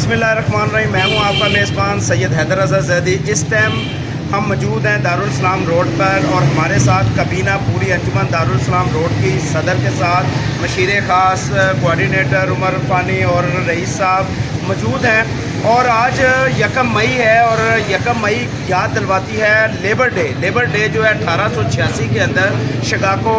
बिस्मिल्लाहिर्रहमानिर्रहीम। मैं हूं आपका मेज़बान सैयद हैदर रज़ा ज़ैदी। इस टाइम हम मौजूद हैं दारुल इस्लाम रोड पर और हमारे साथ कबीना पूरी अंजुमन दारुल इस्लाम रोड की सदर के साथ मशीर ख़ास कोऑर्डिनेटर उमर फ़ानी और रईस साहब मौजूद हैं। और आज 1 मई है और 1 मई याद दिलवाती है लेबर डे जो है 1886 के अंदर शिकागो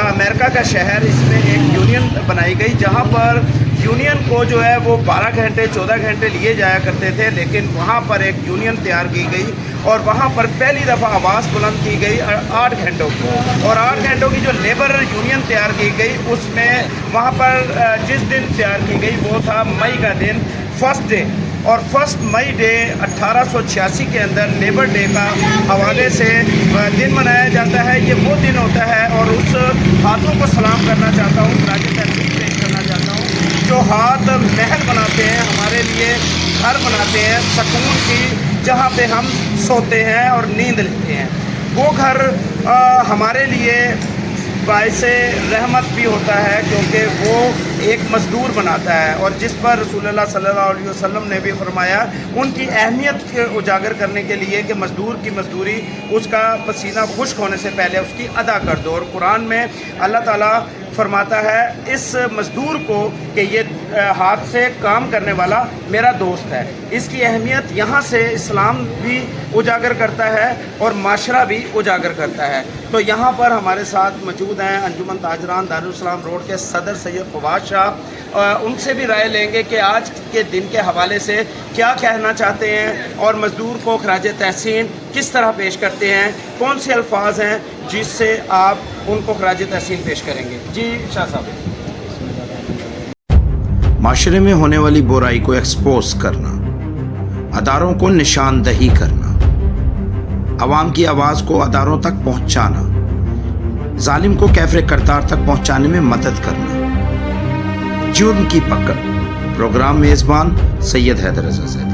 अमेरिका का शहर, इसमें एक यूनियन बनाई गई जहां पर यूनियन को जो है वो 12 घंटे 14 घंटे लिए जाया करते थे, लेकिन वहाँ पर एक यूनियन तैयार की गई और वहाँ पर पहली दफ़ा आवाज़ बुलंद की गई 8 घंटों की। और 8 घंटों की जो लेबर यूनियन तैयार की गई उसमें वहाँ पर जिस दिन तैयार की गई वो था मई का दिन, फर्स्ट डे। और 1 मई डे 1886 के अंदर लेबर डे का हवाले से दिन मनाया जाता है। ये वो दिन होता है और उस हाथों को सलाम करना चाहता हूँ, राजी तहसील पेश करना चाहता हूँ जो हाथ महल बनाते हैं, हमारे लिए घर बनाते हैं सुकून की, जहाँ पे हम सोते हैं और नींद लेते हैं। वो घर हमारे लिए बाइस रहमत भी होता है क्योंकि वो एक मज़दूर बनाता है और जिस पर रसूलुल्लाह सल्लल्लाहु अलैहि वसल्लम ने भी फरमाया उनकी अहमियत उजागर करने के लिए कि मज़दूर की मज़दूरी उसका पसीना खुश्क होने से पहले उसकी अदा कर दो। और कुरान में अल्लाह ताला फरमाता है इस मज़दूर को कि ये हाथ से काम करने वाला मेरा दोस्त है। इसकी अहमियत यहाँ से इस्लाम भी उजागर करता है और माशरा भी उजागर करता है। तो यहाँ पर हमारे साथ मौजूद हैं अंजुमन ताजरान दारुल इस्लाम रोड के सदर सैयद फवाद शाह। उनसे भी राय लेंगे कि आज के दिन के हवाले से क्या कहना चाहते हैं और मज़दूर को खराज तहसीन किस तरह पेश करते हैं, कौन से अल्फाज हैं जिससे आप उनको खराज तहसीन पेश करेंगे। जी शाह साहब। माशरे में होने वाली बुराई को एक्सपोज करना, अदारों को निशानदही करना, अवाम की आवाज़ को अदारों तक पहुंचाना, जालिम को कैफरे करतार तक पहुंचाने में मदद करना, जुर्म की पकड़। प्रोग्राम मेज़बान सैयद हैदर रज़ा ज़ैदी।